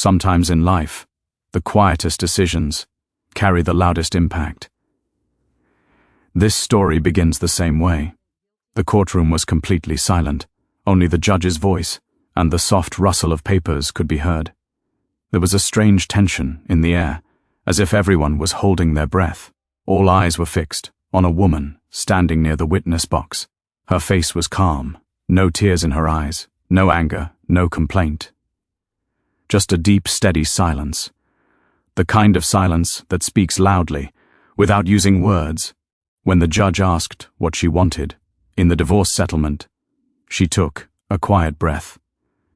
Sometimes in life, the quietest decisions carry the loudest impact. This story begins the same way. The courtroom was completely silent. Only the judge's voice and the soft rustle of papers could be heard. There was a strange tension in the air, as if everyone was holding their breath. All eyes were fixed on a woman standing near the witness box. Her face was calm, no tears in her eyes, no anger, no complaint. Just a deep, steady silence. The kind of silence that speaks loudly, without using words. When the judge asked what she wanted in the divorce settlement, she took a quiet breath.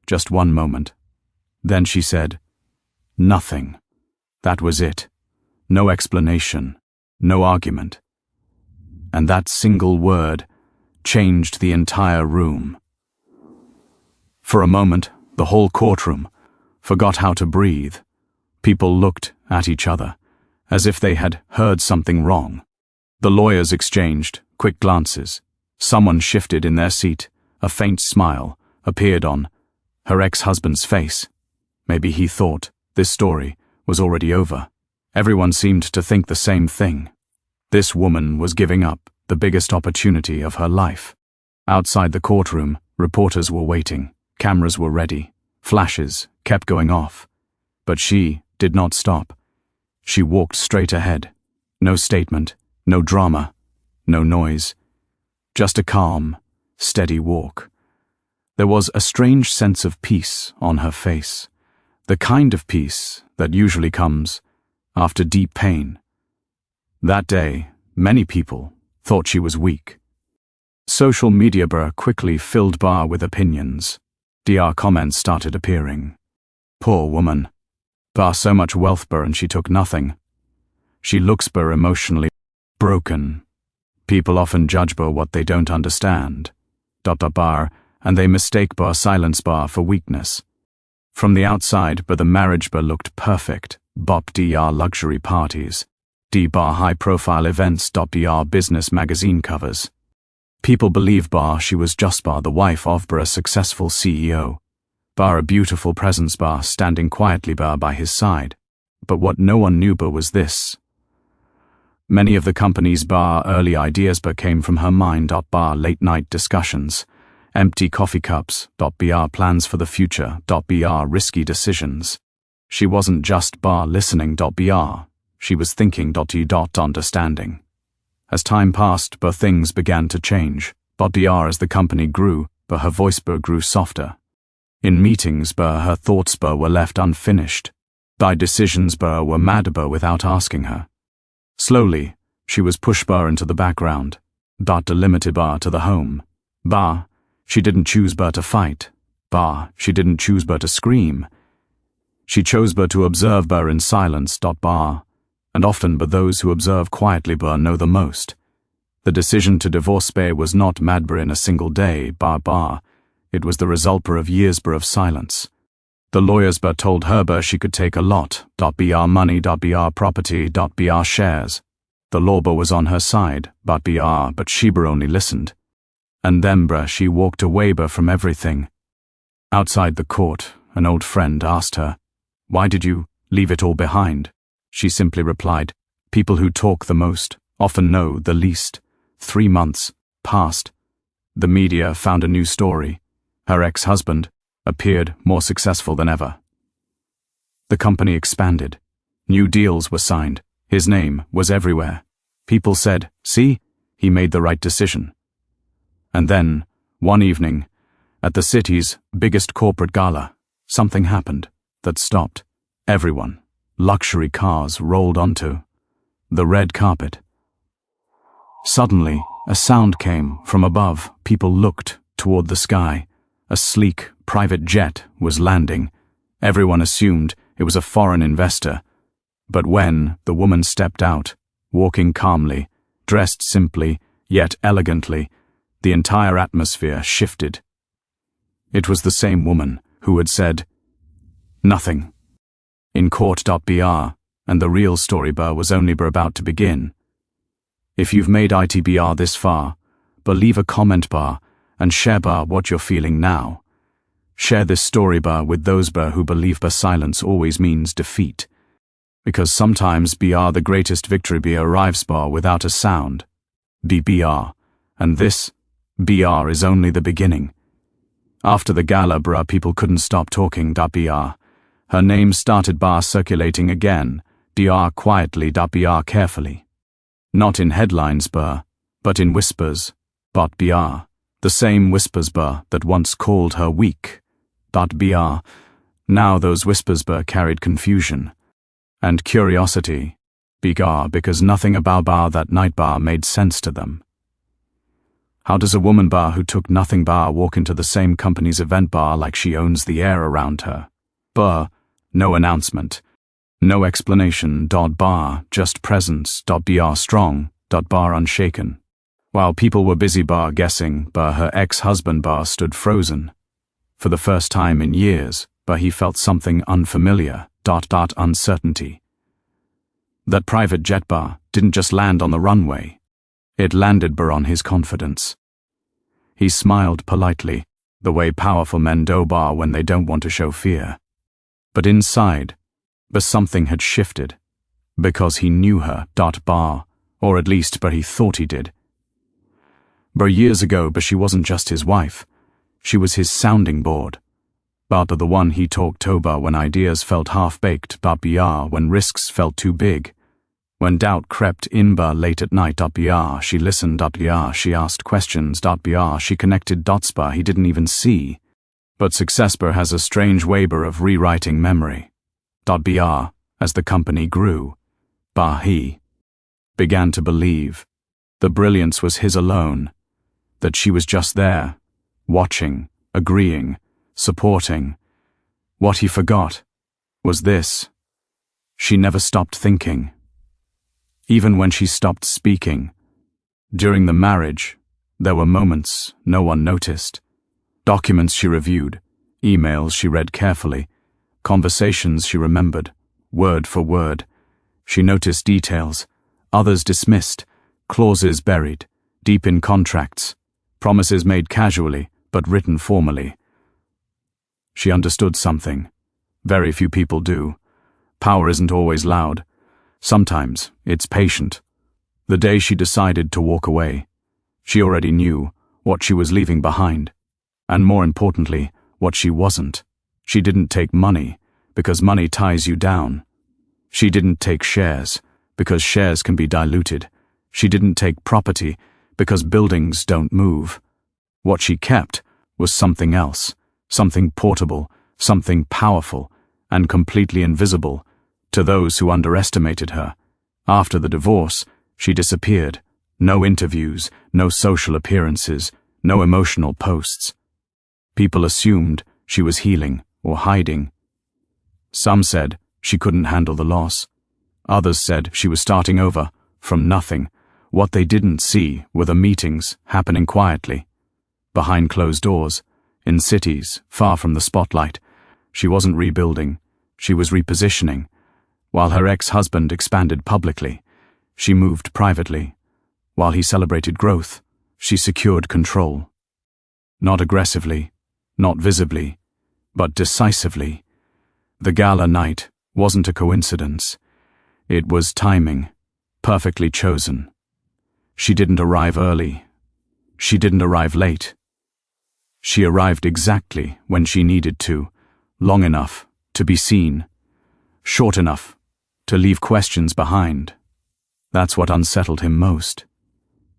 Just one moment. Then she said, "Nothing." That was it. No explanation, no argument. And that single word changed the entire room. For a moment, the whole courtroom forgot how to breathe. People looked at each other, as if they had heard something wrong. The lawyers exchanged quick glances. Someone shifted in their seat. A faint smile appeared on her ex-husband's face. Maybe he thought this story was already over. Everyone seemed to think the same thing. This woman was giving up the biggest opportunity of her life. Outside the courtroom, reporters were waiting. Cameras were ready. Flashes kept going off. But she did not stop. She walked straight ahead. No statement, no drama, no noise. Just a calm, steady walk. There was a strange sense of peace on her face. The kind of peace that usually comes after deep pain. That day, many people thought she was weak. Social media quickly filled Bar with opinions. DR comments started appearing. Poor woman. Bar so much wealth and she took nothing. She looks emotionally broken. People often judge what they don't understand. Bar, and they mistake silence for weakness. From the outside, the marriage looked perfect. DR luxury parties. High-profile events. DR business magazine covers. People believe she was just the wife of a successful CEO. A beautiful presence standing quietly by his side. But what no one knew was this. Many of the company's early ideas came from her mind. Late-night discussions. Empty coffee cups. Plans for the future. Risky decisions. She wasn't just listening. She was thinking. Understanding. As time passed, things began to change. As the company grew, her voice grew softer. In meetings, her thoughts were left unfinished. Decisions were mad without asking her. Slowly, she was pushed into the background. Delimited to the home. She didn't choose to fight. She didn't choose to scream. She chose to observe in silence. And often those who observe quietly know the most. The decision to divorce was not mad in a single day. It was the result of years of silence. The lawyers told her she could take a lot. Money. Property. Shares. The law was on her side. But she only listened. And then she walked away from everything. Outside the court, an old friend asked her, "Why did you leave it all behind?" She simply replied, "People who talk the most often know the least." 3 months passed. The media found a new story. Her ex-husband appeared more successful than ever. The company expanded. New deals were signed. His name was everywhere. People said, "See, he made the right decision." And then, one evening, at the city's biggest corporate gala, something happened that stopped everyone. Luxury cars rolled onto the red carpet. Suddenly, a sound came from above. People looked toward the sky. A sleek, private jet was landing. Everyone assumed it was a foreign investor. But when the woman stepped out, walking calmly, dressed simply, yet elegantly, the entire atmosphere shifted. It was the same woman who had said, "Nothing." In court. And the real story was only about to begin. If you've made ITBR this far, leave a comment and share what you're feeling now. Share this story with those who believe silence always means defeat. Because sometimes the greatest victory arrives without a sound. And this is only the beginning. After the Gala people couldn't stop talking her name started circulating again, quietly carefully. Not in headlines but in whispers, the same whispers that once called her weak. Now those whispers carried confusion and curiosity, because nothing about that night made sense to them. How does a woman who took nothing walk into the same company's event like she owns the air around her? No announcement, no explanation, just presence, strong, unshaken. While people were busy guessing, her ex-husband stood frozen. For the first time in years, he felt something unfamiliar, uncertainty. That private jet didn't just land on the runway. It landed on his confidence. He smiled politely, the way powerful men do when they don't want to show fear. But inside, something had shifted, because he knew her, or at least he thought he did. Years ago, she wasn't just his wife, she was his sounding board. The one he talked to when ideas felt half-baked, when risks felt too big. When doubt crept in late at night, she listened, she asked questions, she connected dots he didn't even see. But success has a strange way of rewriting memory. As the company grew, he began to believe the brilliance was his alone, that she was just there, watching, agreeing, supporting. What he forgot was this: she never stopped thinking. Even when she stopped speaking. During the marriage, there were moments no one noticed. Documents she reviewed, emails she read carefully, conversations she remembered, word for word. She noticed details, others dismissed, clauses buried, deep in contracts, promises made casually but written formally. She understood something. Very few people do. Power isn't always loud. Sometimes it's patient. The day she decided to walk away, she already knew what she was leaving behind. And more importantly, what she wasn't. She didn't take money, because money ties you down. She didn't take shares, because shares can be diluted. She didn't take property, because buildings don't move. What she kept was something else, something portable, something powerful, and completely invisible to those who underestimated her. After the divorce, she disappeared. No interviews, no social appearances, no emotional posts. People assumed she was healing or hiding. Some said she couldn't handle the loss. Others said she was starting over, from nothing. What they didn't see were the meetings happening quietly, behind closed doors, in cities far from the spotlight. She wasn't rebuilding, she was repositioning. While her ex-husband expanded publicly, she moved privately. While he celebrated growth, she secured control. Not aggressively, not visibly, but decisively. The gala night wasn't a coincidence. It was timing, perfectly chosen. She didn't arrive early. She didn't arrive late. She arrived exactly when she needed to, long enough to be seen, short enough to leave questions behind. That's what unsettled him most.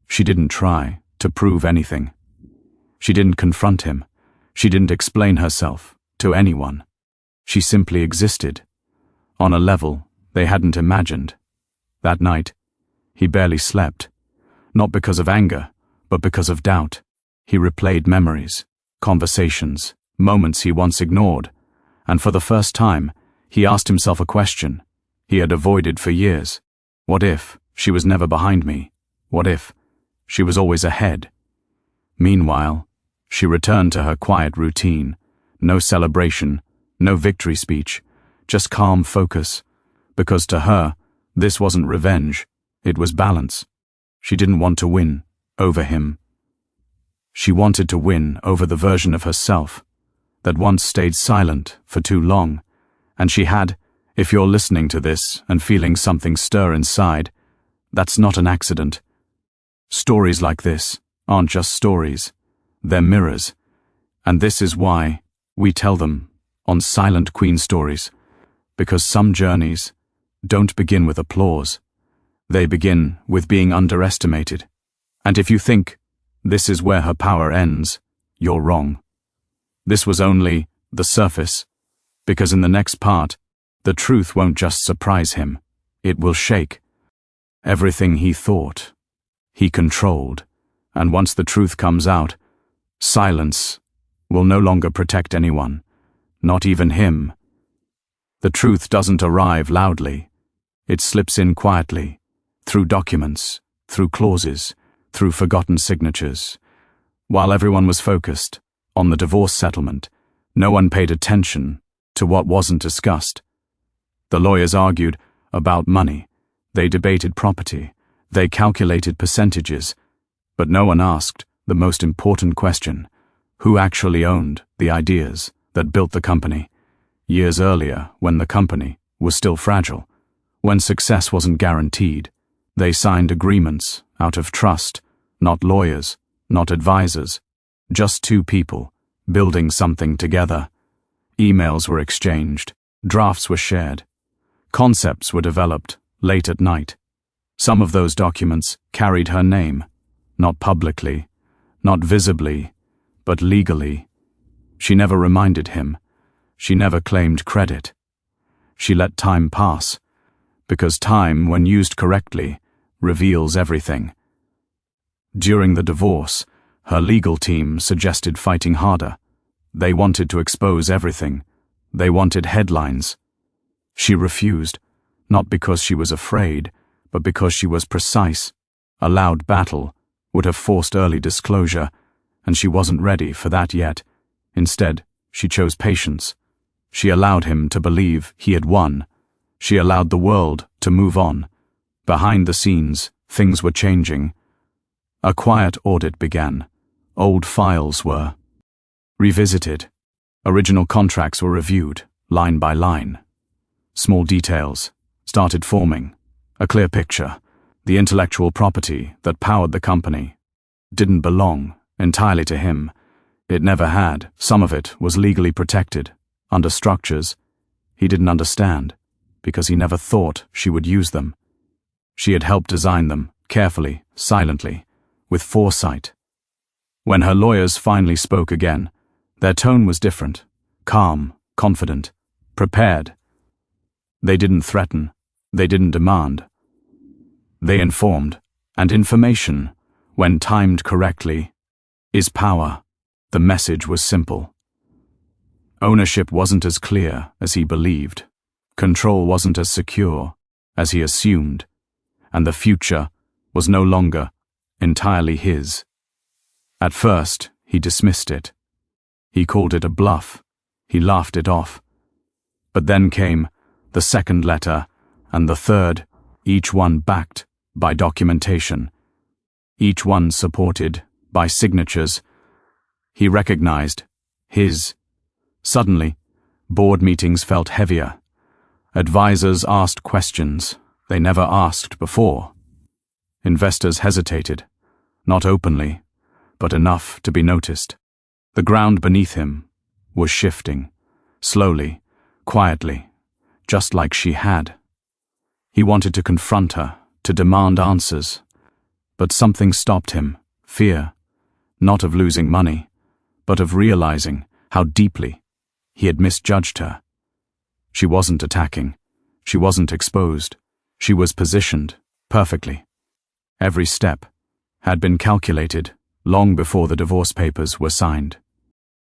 She didn't try to prove anything. She didn't confront him. She didn't explain herself to anyone. She simply existed, on a level they hadn't imagined. That night, he barely slept, not because of anger, but because of doubt. He replayed memories, conversations, moments he once ignored, and for the first time, he asked himself a question he had avoided for years. What if she was never behind me? What if she was always ahead? Meanwhile, she returned to her quiet routine. No celebration, no victory speech, just calm focus. Because to her, this wasn't revenge, it was balance. She didn't want to win over him. She wanted to win over the version of herself that once stayed silent for too long, and she had, if you're listening to this and feeling something stir inside, that's not an accident. Stories like this aren't just stories, they're mirrors, and this is why we tell them on Silent Queen Stories, because some journeys don't begin with applause, they begin with being underestimated. And if you think this is where her power ends, you're wrong. This was only the surface, because in the next part, the truth won't just surprise him, it will shake everything he thought, he controlled, and once the truth comes out, silence will no longer protect anyone, not even him. The truth doesn't arrive loudly, it slips in quietly, through documents, through clauses, through forgotten signatures. While everyone was focused on the divorce settlement, no one paid attention to what wasn't discussed. The lawyers argued about money, they debated property, they calculated percentages, but no one asked the most important question: who actually owned the ideas that built the company? Years earlier, when the company was still fragile, when success wasn't guaranteed, they signed agreements out of trust, not lawyers, not advisors, just two people building something together. Emails were exchanged, drafts were shared, concepts were developed late at night. Some of those documents carried her name, not publicly, not visibly, but legally. She never reminded him. She never claimed credit. She let time pass, because time, when used correctly, reveals everything. During the divorce, her legal team suggested fighting harder. They wanted to expose everything. They wanted headlines. She refused, not because she was afraid, but because she was precise. A loud battle would have forced early disclosure, and she wasn't ready for that yet. Instead, she chose patience. She allowed him to believe he had won. She allowed the world to move on. Behind the scenes, things were changing. A quiet audit began. Old files were revisited. Original contracts were reviewed, line by line. Small details started forming. A clear picture. The intellectual property that powered the company didn't belong entirely to him. It never had. Some of it was legally protected, under structures he didn't understand, because he never thought she would use them. She had helped design them, carefully, silently, with foresight. When her lawyers finally spoke again, their tone was different, calm, confident, prepared. They didn't threaten, they didn't demand. They informed, and information, when timed correctly, is power. The message was simple. Ownership wasn't as clear as he believed. Control wasn't as secure as he assumed. And the future was no longer entirely his. At first, he dismissed it. He called it a bluff. He laughed it off. But then came the second letter and the third, each one backed by documentation, each one supported by signatures. He recognized his. Suddenly, board meetings felt heavier. Advisors asked questions they never asked before. Investors hesitated, not openly, but enough to be noticed. The ground beneath him was shifting, slowly, quietly, just like she had. He wanted to confront her, to demand answers, but something stopped him, fear, not of losing money, but of realizing how deeply he had misjudged her. She wasn't attacking, she wasn't exposed, she was positioned perfectly. Every step had been calculated long before the divorce papers were signed.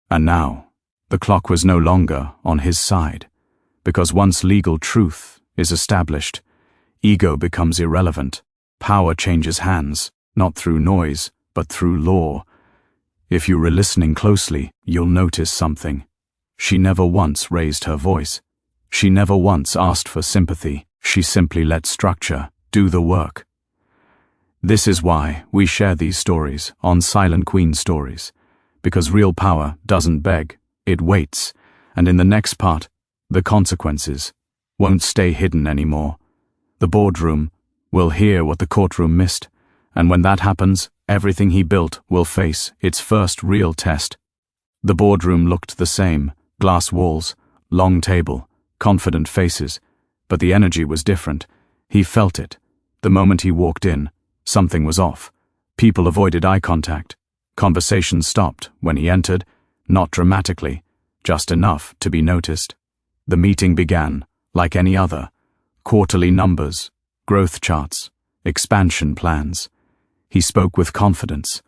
And now, the clock was no longer on his side, because once legal truth is established, ego becomes irrelevant. Power changes hands, not through noise, but through law. If you were listening closely, you'll notice something. She never once raised her voice. She never once asked for sympathy. She simply let structure do the work. This is why we share these stories on Silent Queen Stories, because real power doesn't beg, it waits, and in the next part, the consequences won't stay hidden anymore. The boardroom will hear what the courtroom missed, and when that happens, everything he built will face its first real test. The boardroom looked the same: glass walls, long table, confident faces, but the energy was different. He felt it. The moment he walked in, something was off. People avoided eye contact. Conversations stopped when he entered, not dramatically, just enough to be noticed. The meeting began, like any other: quarterly numbers, growth charts, expansion plans. He spoke with confidence,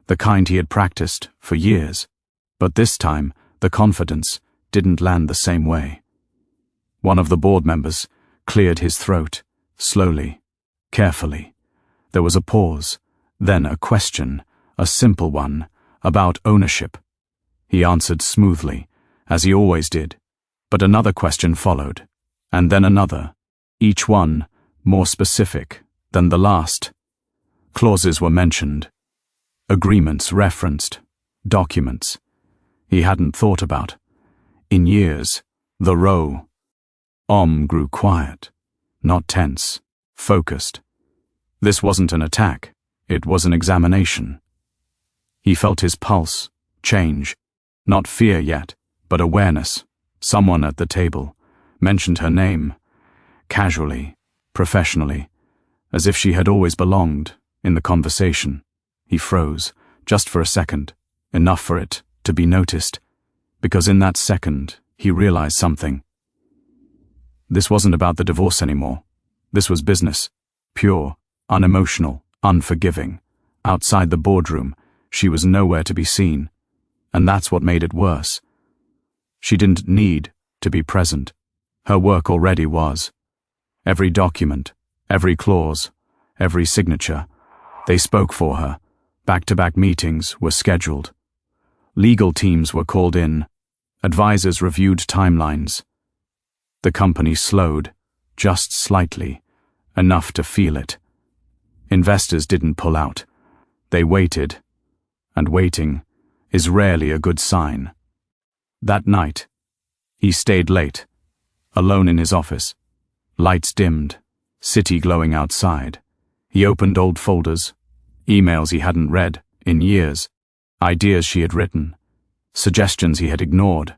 the kind he had practiced for years. But this time, the confidence didn't land the same way. One of the board members cleared his throat, slowly, carefully. There was a pause, then a question, a simple one, about ownership. He answered smoothly, as he always did, but another question followed, and then another, each one more specific than the last. Clauses were mentioned, agreements referenced, documents he hadn't thought about in years. The row grew quiet, not tense, focused. This wasn't an attack, it was an examination. He felt his pulse change, not fear yet, but awareness. Someone at the table mentioned her name, casually, professionally, as if she had always belonged in the conversation. He froze, just for a second, enough for it to be noticed, because in that second he realized something. This wasn't about the divorce anymore. This was business, pure, unemotional, unforgiving. Outside the boardroom, she was nowhere to be seen, and that's what made it worse. She didn't need to be present. Her work already was. Every document, every clause, every signature, they spoke for her. Back-to-back meetings were scheduled. Legal teams were called in. Advisors reviewed timelines. The company slowed, just slightly, enough to feel it. Investors didn't pull out. They waited, and waiting is rarely a good sign. That night, he stayed late, alone in his office. Lights dimmed, city glowing outside. He opened old folders, emails he hadn't read in years, ideas she had written, suggestions he had ignored,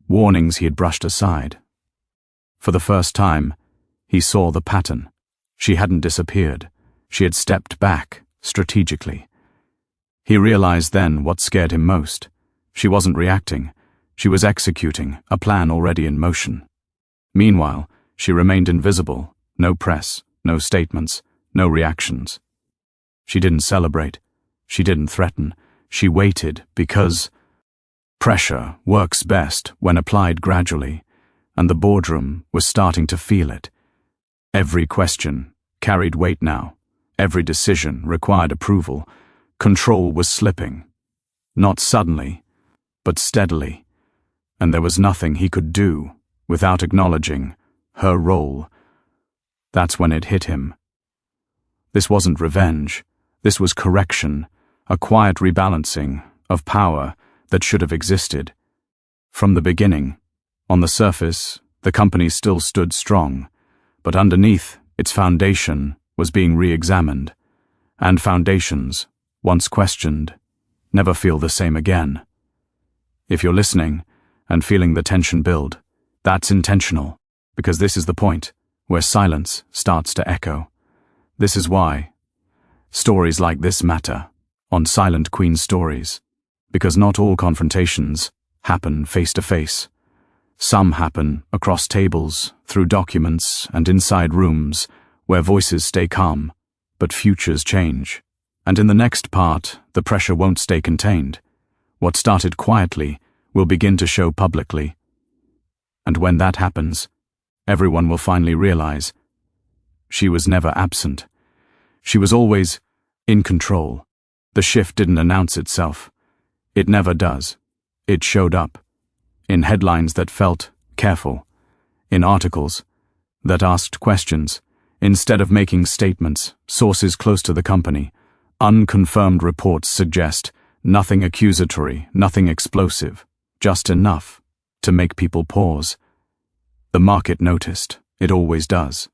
warnings he had brushed aside. For the first time, he saw the pattern. She hadn't disappeared. She had stepped back, strategically. He realized then what scared him most. She wasn't reacting. She was executing a plan already in motion. Meanwhile, she remained invisible. No press, no statements, no reactions. She didn't celebrate. She didn't threaten. She waited because pressure works best when applied gradually, and the boardroom was starting to feel it. Every question carried weight now. Every decision required approval. Control was slipping. Not suddenly, but steadily. And there was nothing he could do without acknowledging her role. That's when it hit him. This wasn't revenge. This was correction, a quiet rebalancing of power that should have existed. From the beginning, on the surface, the company still stood strong, but underneath, its foundation was being re-examined, and foundations, once questioned, never feel the same again. If you're listening and feeling the tension build, that's intentional, because this is the point where silence starts to echo. This is why stories like this matter on Silent Queen Stories, because not all confrontations happen face to face. Some happen across tables, through documents, and inside rooms where voices stay calm, but futures change. And in the next part, the pressure won't stay contained. What started quietly will begin to show publicly. And when that happens, everyone will finally realize she was never absent. She was always in control. The shift didn't announce itself. It never does. It showed up. In headlines that felt careful. In articles that asked questions. Instead of making statements, sources close to the company, unconfirmed reports suggest nothing accusatory, nothing explosive, just enough to make people pause. The market noticed. It always does.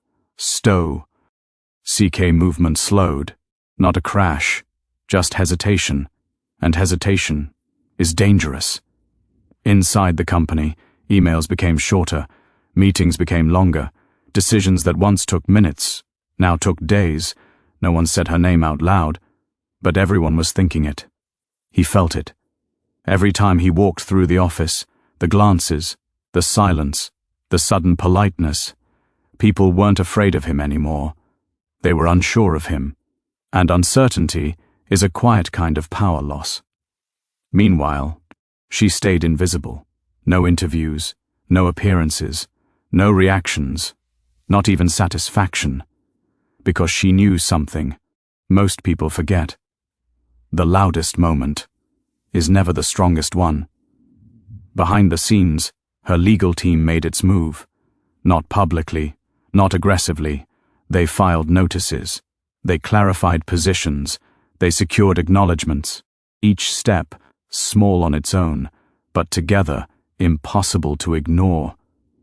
CK movement slowed. Not a crash, just hesitation. And hesitation is dangerous. Inside the company, emails became shorter, meetings became longer, decisions that once took minutes now took days. No one said her name out loud, but everyone was thinking it. He felt it. Every time he walked through the office, the glances, the silence, the sudden politeness. People weren't afraid of him anymore. They were unsure of him, and uncertainty is a quiet kind of power loss. Meanwhile, she stayed invisible. No interviews, no appearances, no reactions, not even satisfaction, because she knew something most people forget. The loudest moment is never the strongest one. Behind the scenes, her legal team made its move. Not publicly, not aggressively. They filed notices. They clarified positions. They secured acknowledgements. Each step, small on its own, but together, impossible to ignore.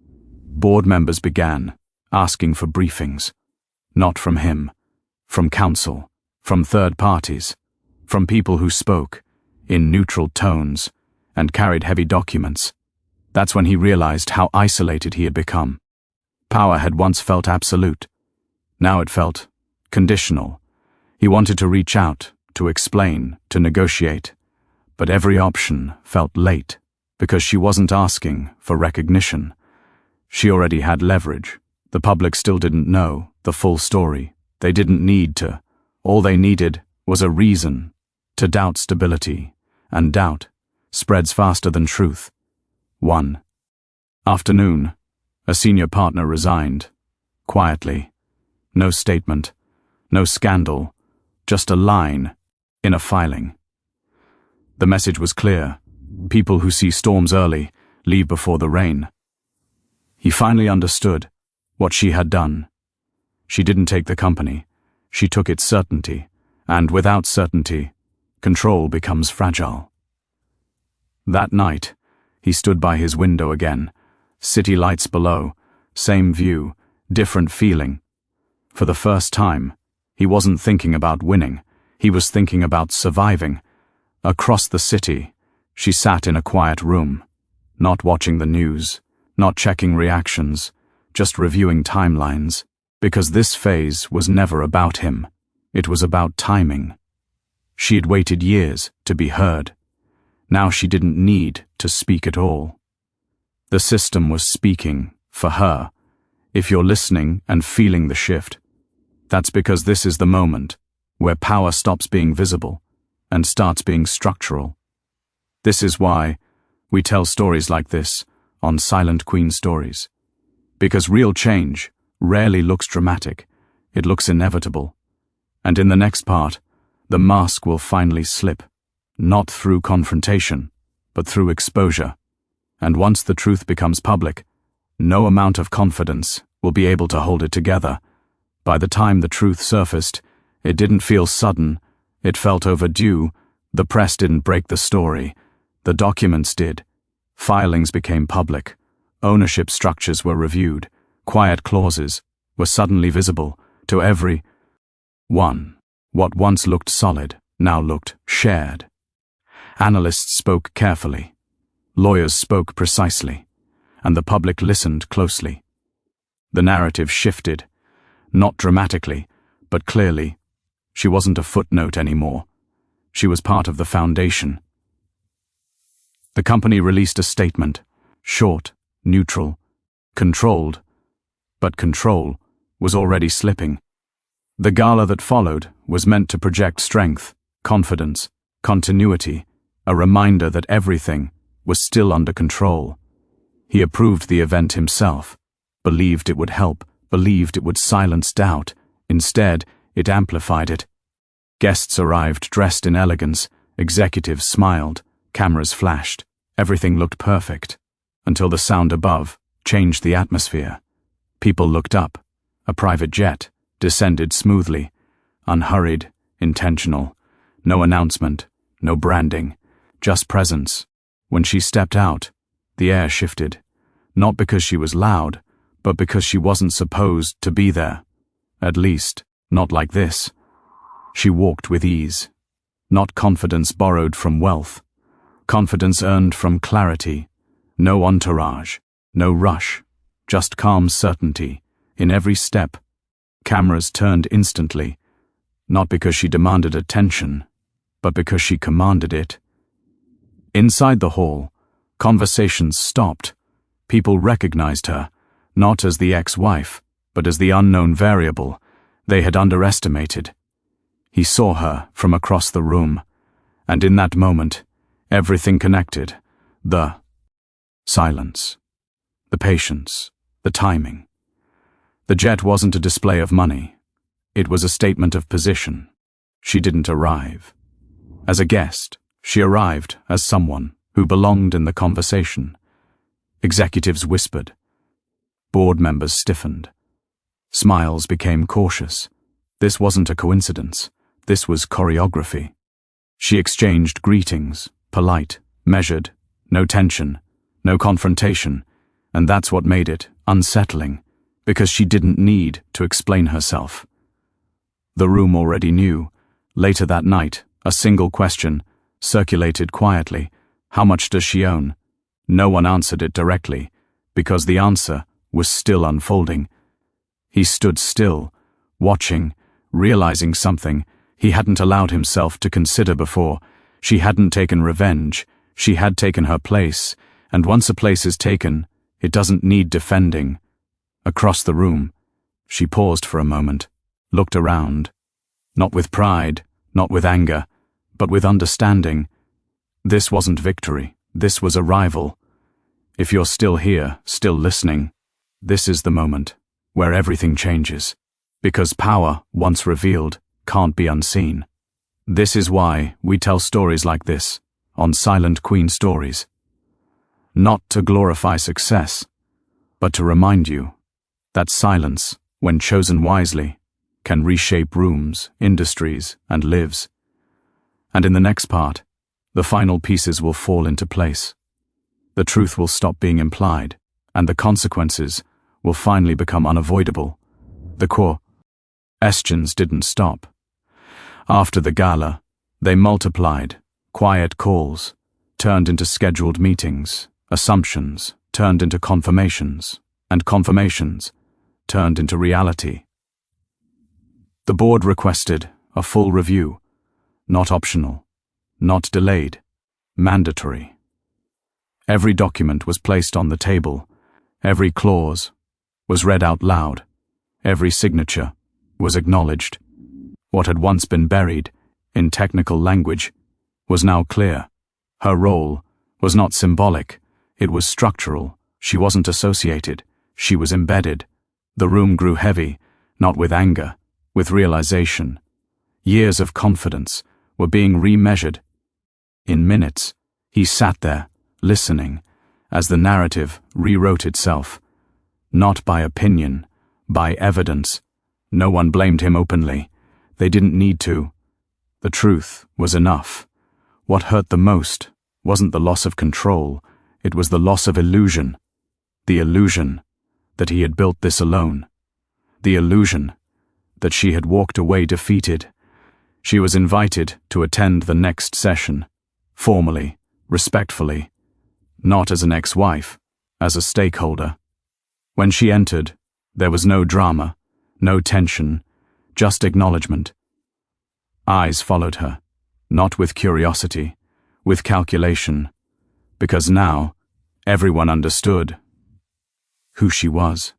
Board members began, asking for briefings. Not from him, from counsel, from third parties, from people who spoke, in neutral tones, and carried heavy documents. That's when he realized how isolated he had become. Power had once felt absolute. Now it felt conditional. He wanted to reach out, to explain, to negotiate. But every option felt late, because she wasn't asking for recognition. She already had leverage. The public still didn't know the full story. They didn't need to. All they needed was a reason to doubt stability, and doubt spreads faster than truth. 1 afternoon, a senior partner resigned. Quietly. No statement, no scandal, just a line in a filing. The message was clear. People who see storms early leave before the rain. He finally understood what she had done. She didn't take the company. She took its certainty, and without certainty, control becomes fragile. That night, he stood by his window again. City lights below, same view, different feeling. For the first time, he wasn't thinking about winning. He was thinking about surviving. Across the city, she sat in a quiet room, not watching the news, not checking reactions, just reviewing timelines, because this phase was never about him. It was about timing. She had waited years to be heard. Now she didn't need to speak at all. The system was speaking for her. If you're listening and feeling the shift, that's because this is the moment where power stops being visible and starts being structural. This is why we tell stories like this on Silent Queen Stories. Because real change rarely looks dramatic, it looks inevitable. And in the next part, the mask will finally slip, not through confrontation, but through exposure. And once the truth becomes public, no amount of confidence will be able to hold it together. By the time the truth surfaced, it didn't feel sudden, it felt overdue. The press didn't break the story, the documents did. Filings became public, ownership structures were reviewed, quiet clauses were suddenly visible to every one. What once looked solid now looked shared. Analysts spoke carefully, lawyers spoke precisely, and the public listened closely. The narrative shifted, not dramatically, but clearly. She wasn't a footnote anymore. She was part of the foundation. The company released a statement, short, neutral, controlled, but control was already slipping. The gala that followed was meant to project strength, confidence, continuity, a reminder that everything was still under control. He approved the event himself, believed it would help, believed it would silence doubt. Instead, it amplified it. Guests arrived dressed in elegance, executives smiled, cameras flashed. Everything looked perfect, until the sound above changed the atmosphere. People looked up. A private jet descended smoothly, unhurried, intentional. No announcement, no branding, just presence. When she stepped out, the air shifted, not because she was loud, but because she wasn't supposed to be there. At least, not like this. She walked with ease. Not confidence borrowed from wealth. Confidence earned from clarity. No entourage, no rush, just calm certainty. In every step, cameras turned instantly, not because she demanded attention, but because she commanded it. Inside the hall, conversations stopped. People recognized her, not as the ex-wife, but as the unknown variable they had underestimated. He saw her from across the room, and in that moment, everything connected. The silence, the patience, the timing. The jet wasn't a display of money. It was a statement of position. She didn't arrive as a guest. She arrived as someone who belonged in the conversation. Executives whispered. Board members stiffened. Smiles became cautious. This wasn't a coincidence. This was choreography. She exchanged greetings, polite, measured, no tension, no confrontation, and that's what made it unsettling, because she didn't need to explain herself. The room already knew. Later that night, a single question circulated quietly. How much does she own? No one answered it directly, because the answer was still unfolding. He stood still, watching, realizing something he hadn't allowed himself to consider before. She hadn't taken revenge, she had taken her place, and once a place is taken, it doesn't need defending. Across the room, she paused for a moment, looked around. Not with pride, not with anger, but with understanding. This wasn't victory, this was arrival. If you're still here, still listening, this is the moment where everything changes. Because power, once revealed, can't be unseen. This is why we tell stories like this, on Silent Queen Stories. Not to glorify success, but to remind you that silence, when chosen wisely, can reshape rooms, industries, and lives. And in the next part, the final pieces will fall into place. The truth will stop being implied, and the consequences will finally become unavoidable. The questions didn't stop. After the gala, they multiplied. Quiet calls turned into scheduled meetings, assumptions turned into confirmations, and confirmations turned into reality. The board requested a full review, not optional, not delayed, mandatory. Every document was placed on the table, every clause was read out loud, every signature was acknowledged. What had once been buried in technical language was now clear. Her role was not symbolic, it was structural. She wasn't associated, she was embedded. The room grew heavy, not with anger, with realization. Years of confidence were being remeasured. In minutes, he sat there, listening, as the narrative rewrote itself. Not by opinion, by evidence. No one blamed him openly. They didn't need to. The truth was enough. What hurt the most wasn't the loss of control, it was the loss of illusion. The illusion that he had built this alone. The illusion that she had walked away defeated. She was invited to attend the next session, formally, respectfully, not as an ex-wife, as a stakeholder. When she entered, there was no drama, no tension, just acknowledgement. Eyes followed her, not with curiosity, with calculation, because now everyone understood who she was.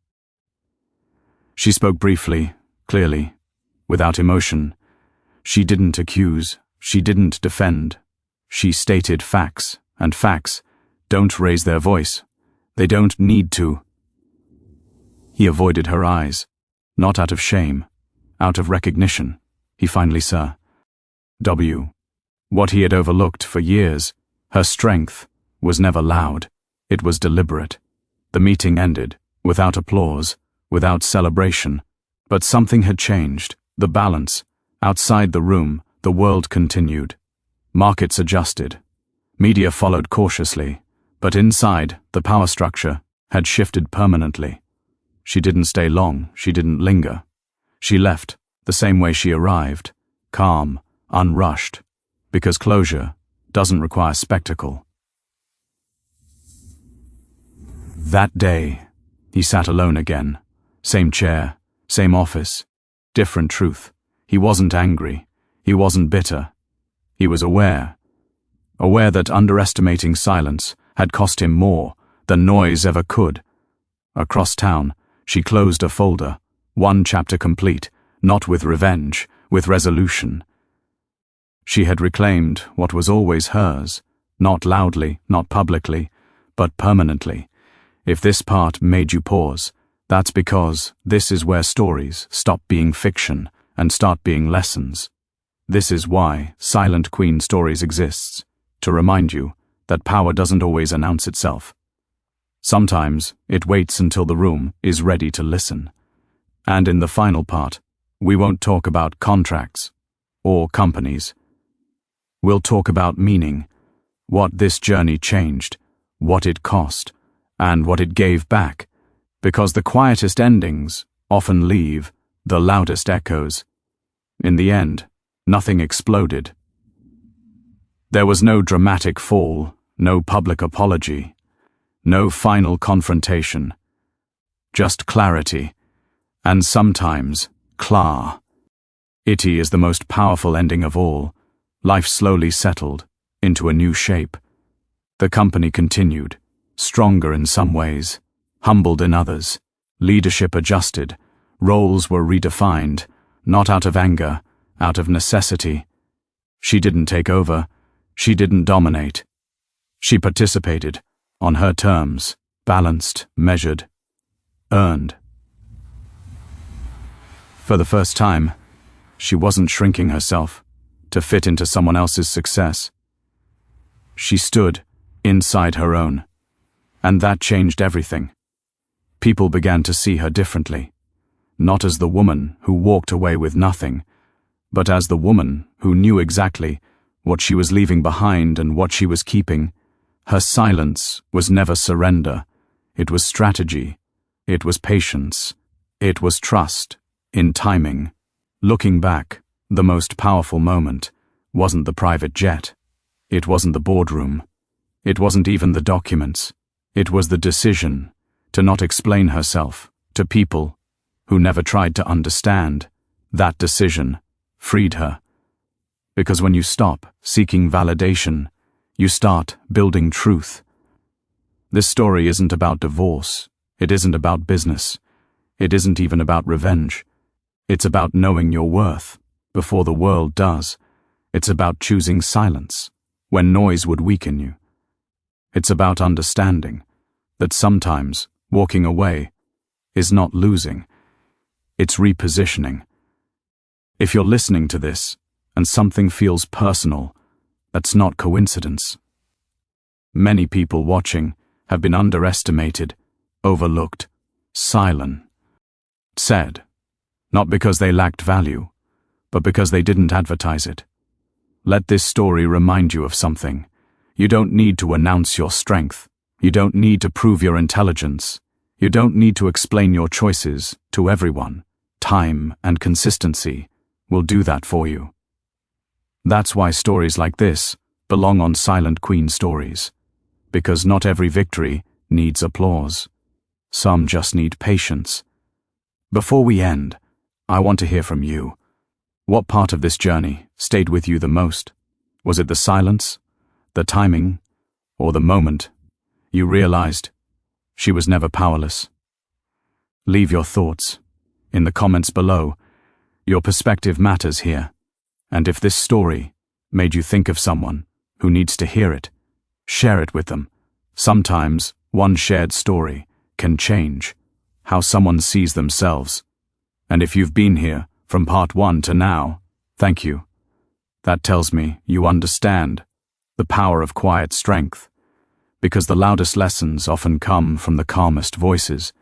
She spoke briefly, clearly, without emotion. She didn't accuse, she didn't defend. She stated facts, and facts don't raise their voice. They don't need to. He avoided her eyes, not out of shame, out of recognition. He finally saw what he had overlooked for years. Her strength was never loud, it was deliberate. The meeting ended, without applause, without celebration. But something had changed, the balance. Outside the room, the world continued. Markets adjusted. Media followed cautiously, but inside, the power structure had shifted permanently. She didn't stay long, she didn't linger. She left the same way she arrived, calm, unrushed, because closure doesn't require spectacle. That day, he sat alone again. Same chair, same office, different truth. He wasn't angry. He wasn't bitter. He was aware that underestimating silence had cost him more than noise ever could. Across town, she closed a folder, one chapter complete, not with revenge, with resolution. She had reclaimed what was always hers, not loudly, not publicly, but permanently. If this part made you pause, that's because this is where stories stop being fiction and start being lessons. This is why Silent Queen Stories exists, to remind you that power doesn't always announce itself. Sometimes it waits until the room is ready to listen. And in the final part, we won't talk about contracts or companies. We'll talk about meaning, what this journey changed, what it cost, and what it gave back, because the quietest endings often leave the loudest echoes. In the end, nothing exploded. There was no dramatic fall, no public apology, no final confrontation, just clarity, and sometimes Itty is the most powerful ending of all. Life slowly settled into a new shape. The company continued, stronger in some ways, humbled in others. Leadership adjusted, roles were redefined, not out of anger, out of necessity. She didn't take over, she didn't dominate. She participated, on her terms, balanced, measured, earned. For the first time, she wasn't shrinking herself to fit into someone else's success. She stood inside her own, and that changed everything. People began to see her differently, not as the woman who walked away with nothing, but as the woman who knew exactly what she was leaving behind and what she was keeping. Her silence was never surrender. It was strategy. It was patience. It was trust in timing. Looking back, the most powerful moment wasn't the private jet. It wasn't the boardroom. It wasn't even the documents. It was the decision to not explain herself to people who never tried to understand. That decision freed her. Because when you stop seeking validation, you start building truth. This story isn't about divorce. It isn't about business. It isn't even about revenge. It's about knowing your worth before the world does. It's about choosing silence when noise would weaken you. It's about understanding that sometimes walking away is not losing. It's repositioning. If you're listening to this and something feels personal, that's not coincidence. Many people watching have been underestimated, overlooked, silent, said, not because they lacked value, but because they didn't advertise it. Let this story remind you of something. You don't need to announce your strength. You don't need to prove your intelligence. You don't need to explain your choices to everyone. Time and consistency will do that for you. That's why stories like this belong on Silent Queen Stories. Because not every victory needs applause. Some just need patience. Before we end, I want to hear from you. What part of this journey stayed with you the most? Was it the silence, the timing, or the moment you realized she was never powerless? Leave your thoughts in the comments below. Your perspective matters here. And if this story made you think of someone who needs to hear it, share it with them. Sometimes one shared story can change how someone sees themselves. And if you've been here from part 1 to now, thank you. That tells me you understand the power of quiet strength, because the loudest lessons often come from the calmest voices.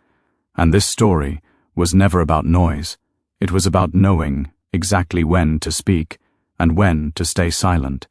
And this story was never about noise. It was about knowing exactly when to speak and when to stay silent.